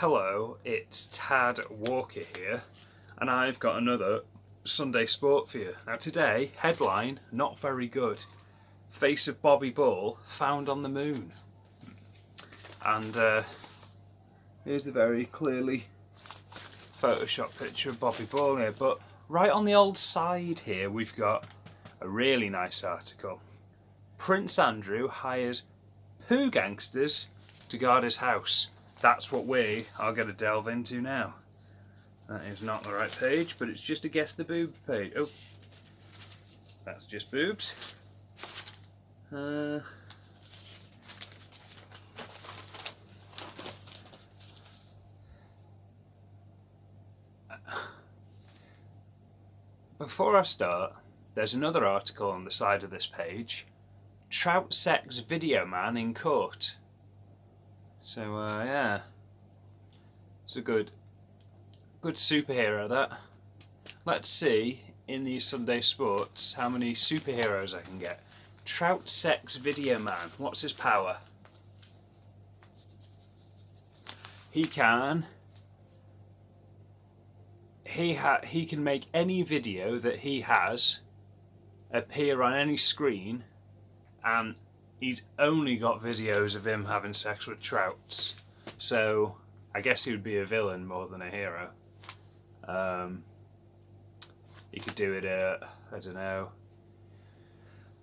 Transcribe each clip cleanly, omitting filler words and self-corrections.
Hello, it's Tad Walker here, and I've got another Sunday sport for you. Now today, headline, not very good. Face of Bobby Ball found on the moon. And here's the very clearly photoshopped picture of Bobby Ball here, but right on the old side here we've got a really nice article. Prince Andrew hires poo gangsters to guard his house. That's what we are going to delve into now. That is not the right page, but it's just a guess the boob page. Oh, that's just boobs. Before I start, there's another article on the side of this page. Trout sex video man in court. So yeah, it's a good superhero that. Let's see in these Sunday sports how many superheroes I can get. Trout sex video man. What's his power? He can make any video that he has appear on any screen, and he's only got videos of him having sex with trouts. So I guess he would be a villain more than a hero. He could do it I don't know.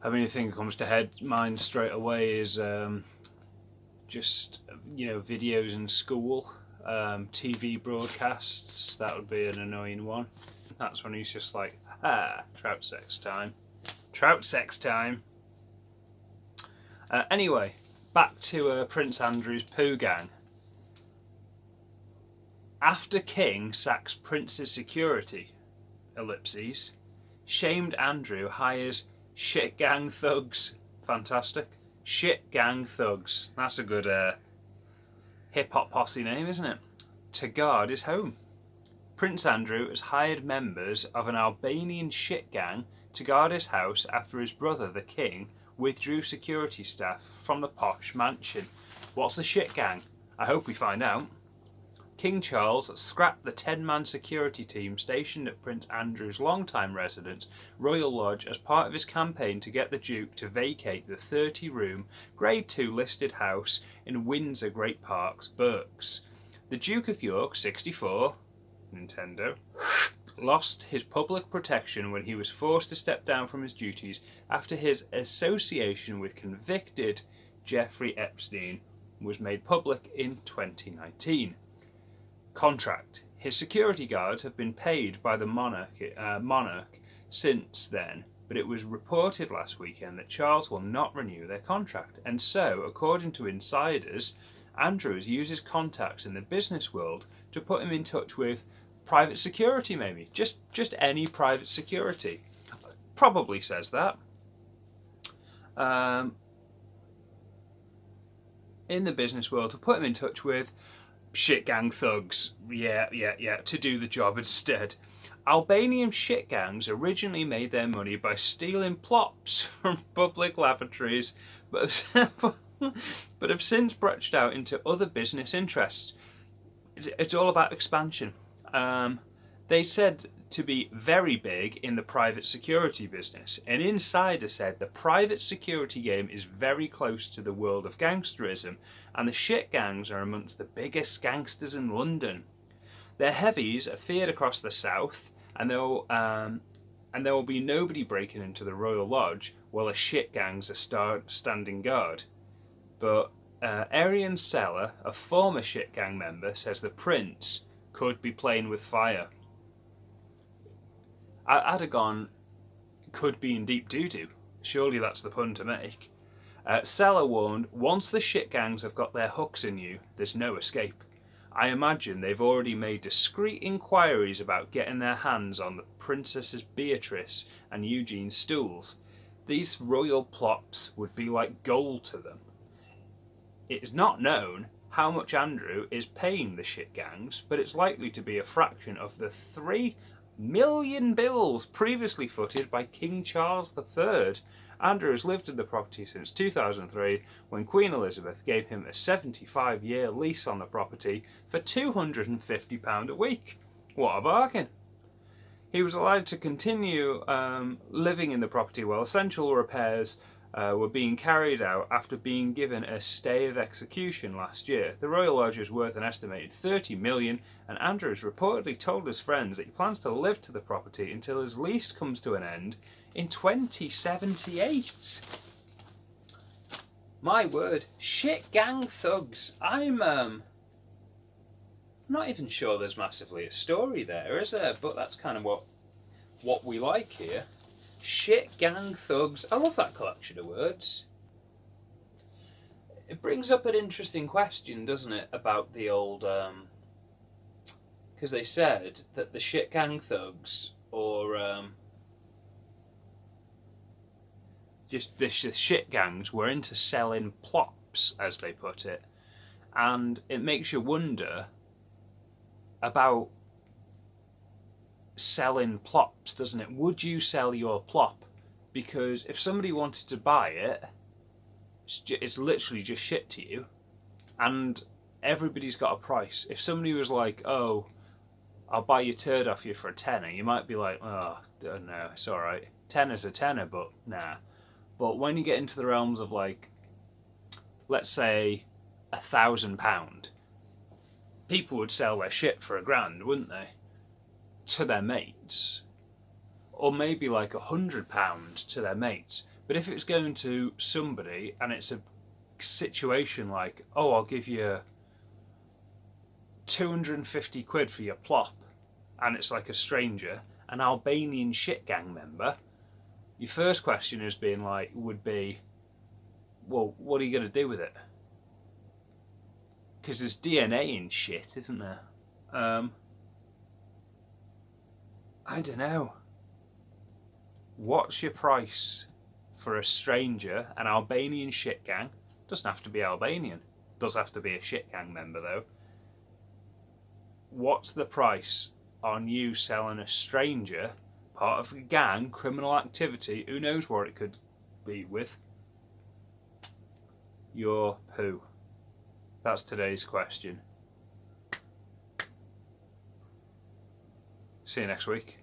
I mean, the thing that comes to mind straight away is just, videos in school, TV broadcasts. That would be an annoying one. That's when he's just like, trout sex time. Trout sex time. Anyway, back to Prince Andrew's poo gang. After King sacks Prince's security, ellipses, shamed Andrew hires shit gang thugs. Fantastic. Shit gang thugs. That's a good hip hop posse name, isn't it? To guard his home. Prince Andrew has hired members of an Albanian shit gang to guard his house after his brother, the King, withdrew security staff from the posh mansion. What's the shit gang? I hope we find out. King Charles scrapped the 10-man security team stationed at Prince Andrew's longtime residence, Royal Lodge, as part of his campaign to get the Duke to vacate the 30-room, Grade 2 listed house in Windsor Great Parks, Berks. The Duke of York, 64, Nintendo, lost his public protection when he was forced to step down from his duties after his association with convicted Jeffrey Epstein was made public in 2019. Contract. His security guards have been paid by the monarch since then, but it was reported last weekend that Charles will not renew their contract, and so, according to insiders, Andrews uses contacts in the business world to put him in touch with private security, maybe. Just any private security. Probably says that. In the business world, to put him in touch with shit gang thugs. Yeah, to do the job instead. Albanian shit gangs originally made their money by stealing plops from public lavatories, but have since branched out into other business interests. It's all about expansion. They said to be very big in the private security business. An insider said the private security game is very close to the world of gangsterism, and the shit gangs are amongst the biggest gangsters in London. Their heavies are feared across the south, and there will be nobody breaking into the Royal Lodge while the shit gangs are standing guard. But Arian Seller, a former shit gang member, says the prince could be playing with fire. I'd have gone, could be in deep doo-doo. Surely that's the pun to make. Seller warned, once the shit gangs have got their hooks in you, there's no escape. I imagine they've already made discreet inquiries about getting their hands on the Princesses Beatrice and Eugene's stools. These royal plops would be like gold to them. It is not known how much Andrew is paying the shit gangs, but it's likely to be a fraction of the million bills previously footed by King Charles III. Andrew has lived in the property since 2003, when Queen Elizabeth gave him a 75-year lease on the property for £250 a week. What a bargain! He was allowed to continue living in the property while essential repairs were being carried out after being given a stay of execution last year. The Royal Lodge is worth an estimated $30 million, and Andrew has reportedly told his friends that he plans to live to the property until his lease comes to an end in 2078. My word, shit gang thugs. I'm not even sure there's massively a story there, is there? But that's kind of what we like here. Shit gang thugs. I love that collection of words. It brings up an interesting question, doesn't it, about the old... Because they said that the shit gang thugs, or just the shit gangs, were into selling plops, as they put it. And it makes you wonder about selling plops, doesn't it? Would you sell your plop? Because if somebody wanted to buy it, it's literally just shit to you, and everybody's got a price. If somebody was like, oh, I'll buy your turd off you for a tenner, you might be like, oh, no, it's alright. Tenner's a tenner, but nah. But when you get into the realms of, like, let's say £1,000, people would sell their shit for £1,000, wouldn't they? To their mates. Or maybe like £100 to their mates. But if it's going to somebody and it's a situation like, oh, I'll give you 250 quid for your plop, and it's like a stranger, an Albanian shit gang member, your first question would be, well, what are you going to do with it? Because there's DNA in shit, isn't there? I don't know. What's your price for a stranger, an Albanian shit gang? Doesn't have to be Albanian. Does have to be a shit gang member though. What's the price on you selling a stranger, part of a gang, criminal activity, who knows what it could be with, your poo? That's today's question. See you next week.